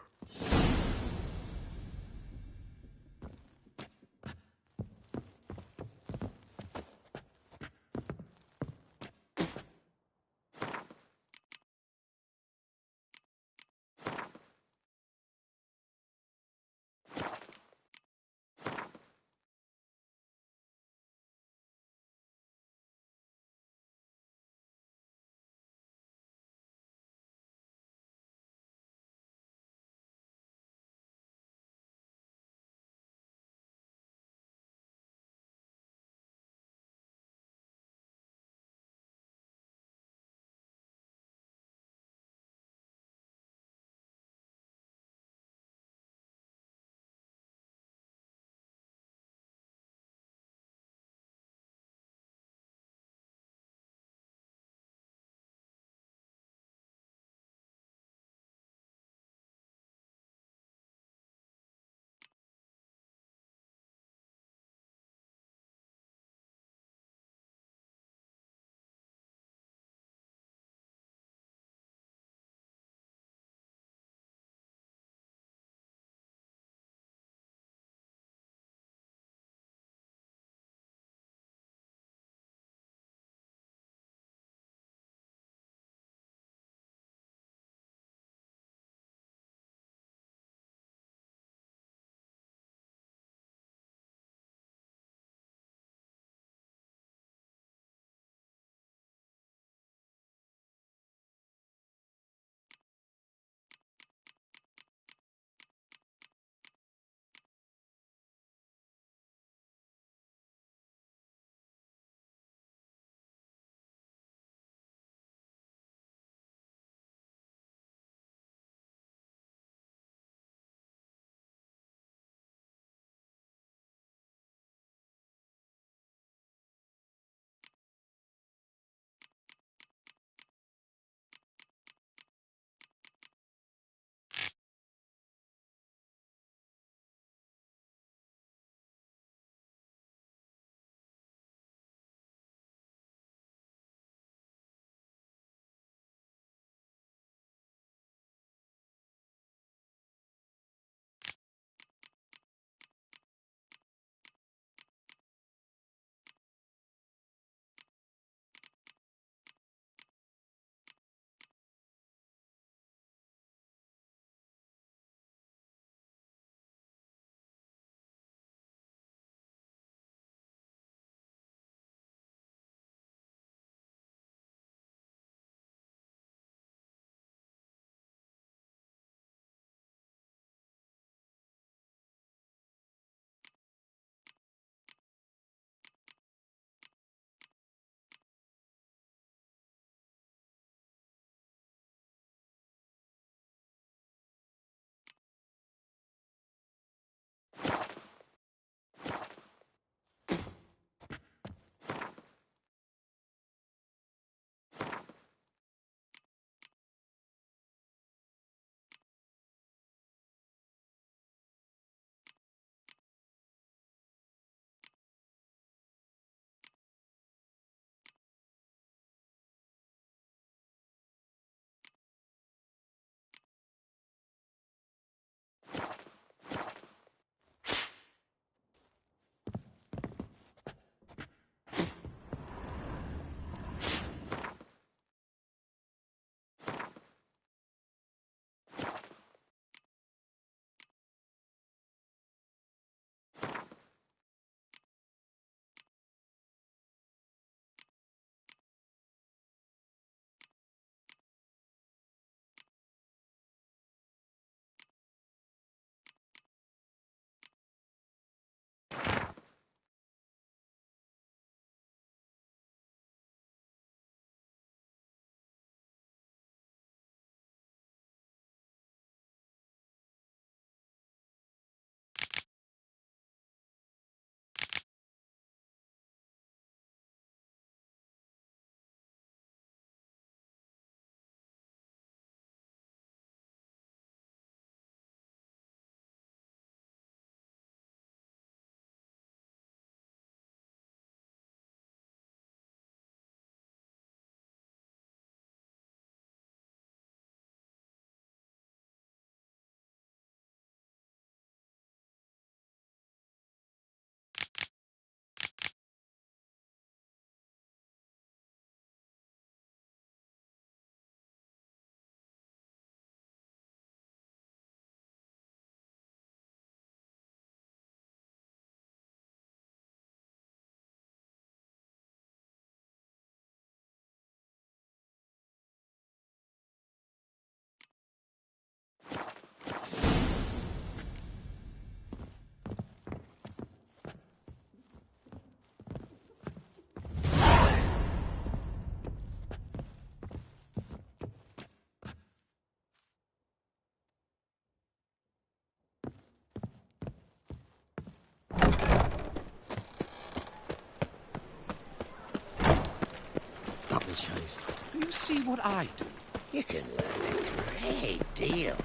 is. Do you see what I do? You can learn a great deal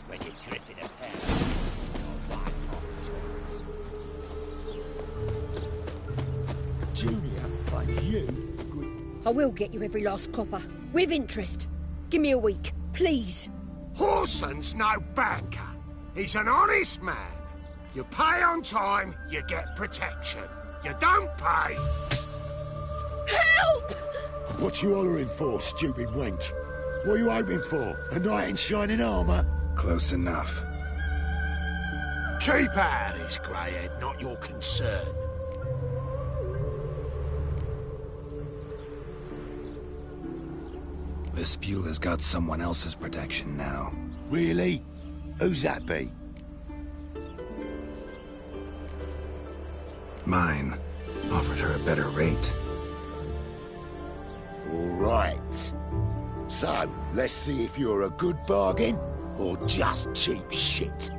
when you're gripping a pair of Junior, but you good. I will get you every last copper, with interest. Give me a week, please. Horson's no banker. He's an honest man. You pay on time, you get protection. You don't pay... Help! What you hollering for, stupid wench? What are you hoping for? A knight in shining armour? Close enough. Keep out of this, greyhead, not your concern. Vespula's got someone else's protection now. Really? Who's that be? Mine. Offered her a better rate. All right. So, let's see if you're a good bargain or just cheap shit.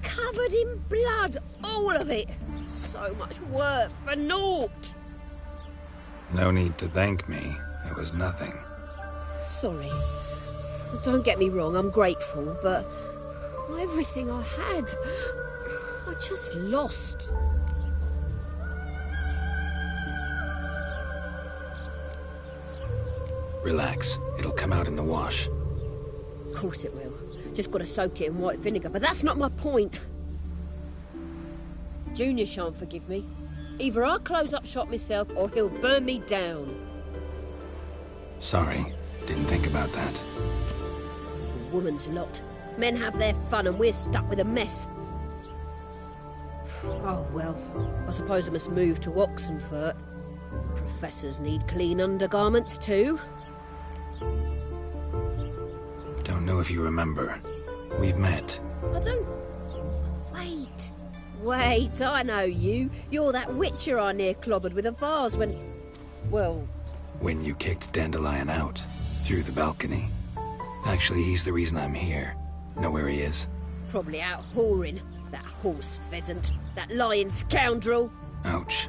Covered in blood, all of it. So much work for naught. No need to thank me. It was nothing. Sorry. Don't get me wrong, I'm grateful, but everything I had, I just lost. Relax. It'll come out in the wash. Of course it will. Just gotta soak it in white vinegar, but that's not my point. Junior shan't forgive me. Either I'll close up shop myself or he'll burn me down. Sorry. Didn't think about that. Woman's lot. Men have their fun and we're stuck with a mess. Oh well, I suppose I must move to Oxenfurt. Professors need clean undergarments too. Don't know if you remember. We've met. I don't... Wait, I know you. You're that witcher I near clobbered with a vase when... Well... When you kicked Dandelion out. Through the balcony. Actually, he's the reason I'm here. Know where he is? Probably out whoring. That horse pheasant. That lying scoundrel. Ouch.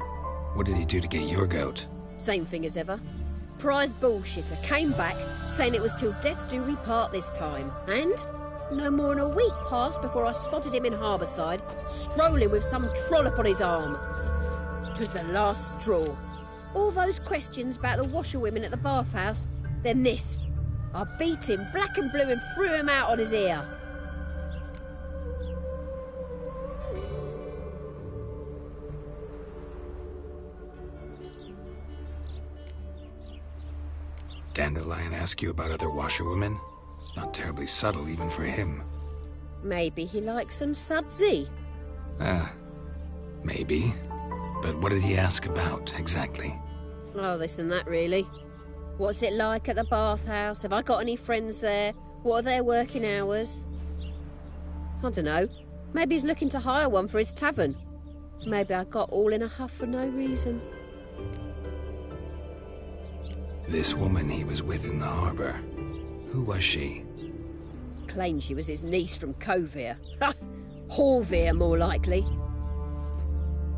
What did he do to get your goat? Same thing as ever. Prize bullshitter came back, saying it was till death do we part this time. And... no more than a week passed before I spotted him in Harbourside, strolling with some trollop on his arm. 'Twas the last straw. All those questions about the washerwomen at the bathhouse, then this. I beat him black and blue and threw him out on his ear. Dandelion ask you about other washerwomen? Not terribly subtle even for him. Maybe he likes some sudsy. Maybe. But what did he ask about, exactly? Oh, this and that, really. What's it like at the bathhouse? Have I got any friends there? What are their working hours? I don't know. Maybe he's looking to hire one for his tavern. Maybe I got all in a huff for no reason. This woman he was with in the harbour. Who was she? Claimed she was his niece from Kovir. Ha! Horvir, more likely.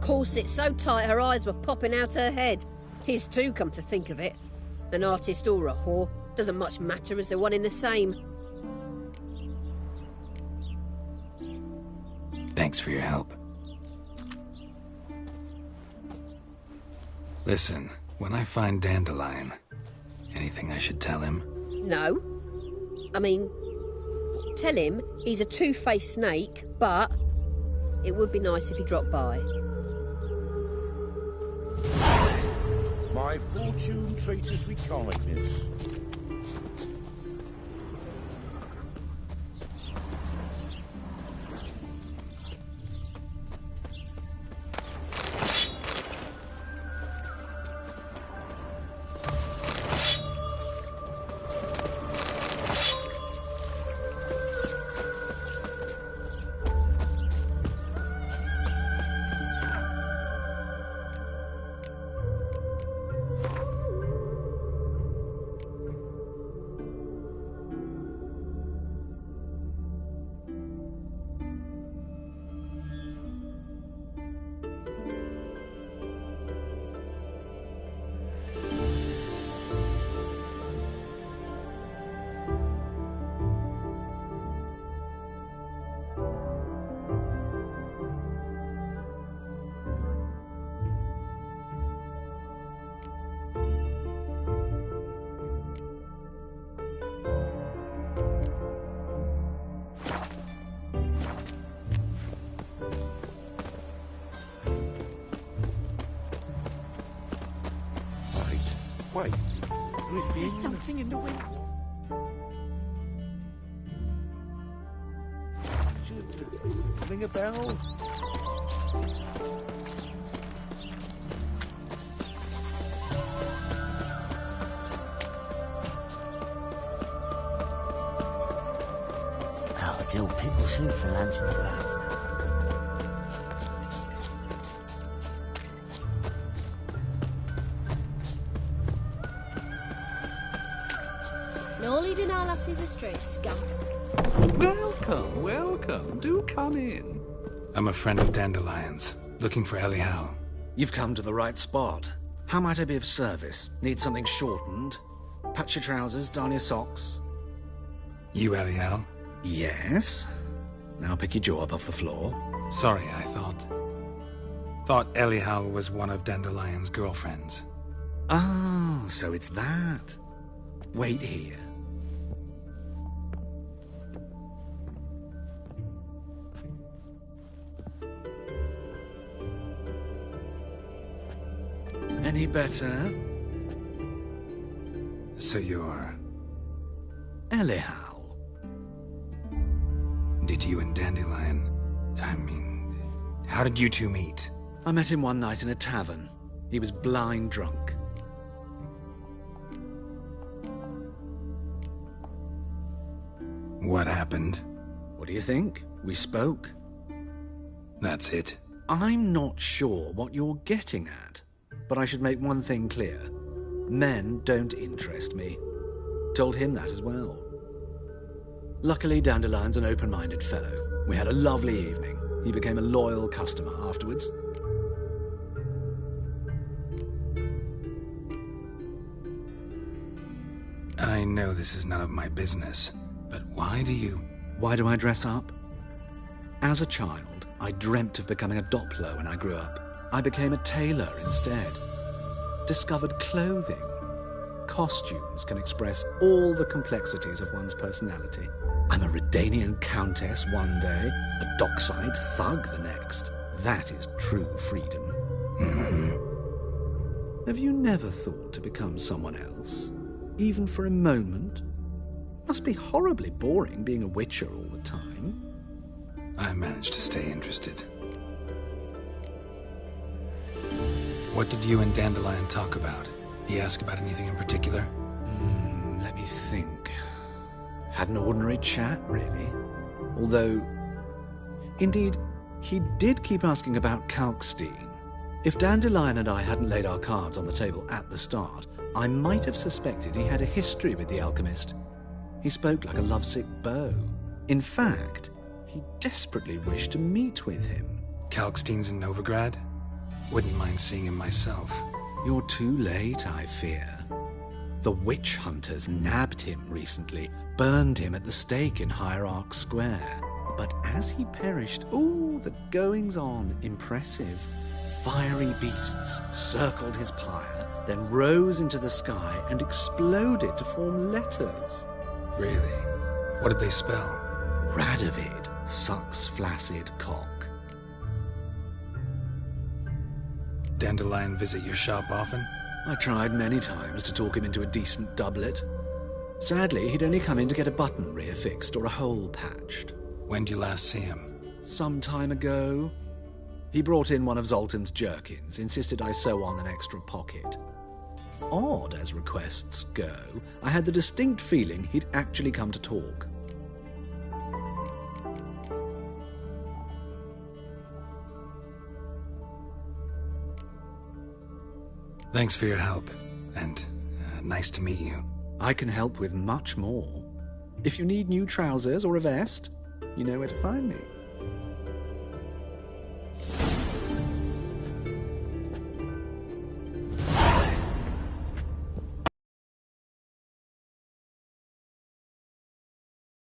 Corset so tight her eyes were popping out her head. His too, come to think of it. An artist or a whore. Doesn't much matter as they're one in the same. Thanks for your help. Listen, when I find Dandelion, anything I should tell him? No. I mean, tell him he's a two-faced snake, but it would be nice if he dropped by. My fortune treat us with kindness. something in the wind. Should ring a bell? Oh, deal, people soon for lunch today. No leading our lassies astray, scum. Welcome, welcome. Do come in. I'm a friend of Dandelion's, looking for Ellie Howe. You've come to the right spot. How might I be of service? Need something shortened? Patch your trousers, darn your socks. You Ellie Howe? Yes. Now pick your jaw up off the floor. Sorry, I thought Ellie Howe was one of Dandelion's girlfriends. Oh, so it's that. Wait here. Any better? So you're... Ellie Howe. Did you and Dandelion... how did you two meet? I met him one night in a tavern. He was blind drunk. What happened? What do you think? We spoke. That's it. I'm not sure what you're getting at, but I should make one thing clear. Men don't interest me. Told him that as well. Luckily, Dandelion's an open-minded fellow. We had a lovely evening. He became a loyal customer afterwards. I know this is none of my business, but why do you... Why do I dress up? As a child, I dreamt of becoming a Doppler when I grew up. I became a tailor instead. Discovered clothing. Costumes can express all the complexities of one's personality. I'm a Redanian countess one day, a dockside thug the next. That is true freedom. Mm-hmm. Have you never thought to become someone else? Even for a moment? Must be horribly boring being a witcher all the time. I managed to stay interested. What did you and Dandelion talk about? He asked about anything in particular? Let me think. Had an ordinary chat, really. Although, indeed, he did keep asking about Kalkstein. If Dandelion and I hadn't laid our cards on the table at the start, I might have suspected he had a history with the alchemist. He spoke like a lovesick beau. In fact, he desperately wished to meet with him. Kalkstein's in Novigrad? Wouldn't mind seeing him myself. You're too late, I fear. The witch hunters nabbed him recently, burned him at the stake in Hierarch Square. But as he perished, the goings-on, impressive. Fiery beasts circled his pyre, then rose into the sky and exploded to form letters. Really? What did they spell? Radovid sucks flaccid cock. Dandelion visit your shop often? I tried many times to talk him into a decent doublet. Sadly, he'd only come in to get a button reaffixed or a hole patched. When did you last see him? Some time ago. He brought in one of Zoltan's jerkins, insisted I sew on an extra pocket. Odd as requests go, I had the distinct feeling he'd actually come to talk. Thanks for your help, and nice to meet you. I can help with much more. If you need new trousers or a vest, you know where to find me.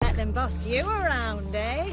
Let them boss you around, eh?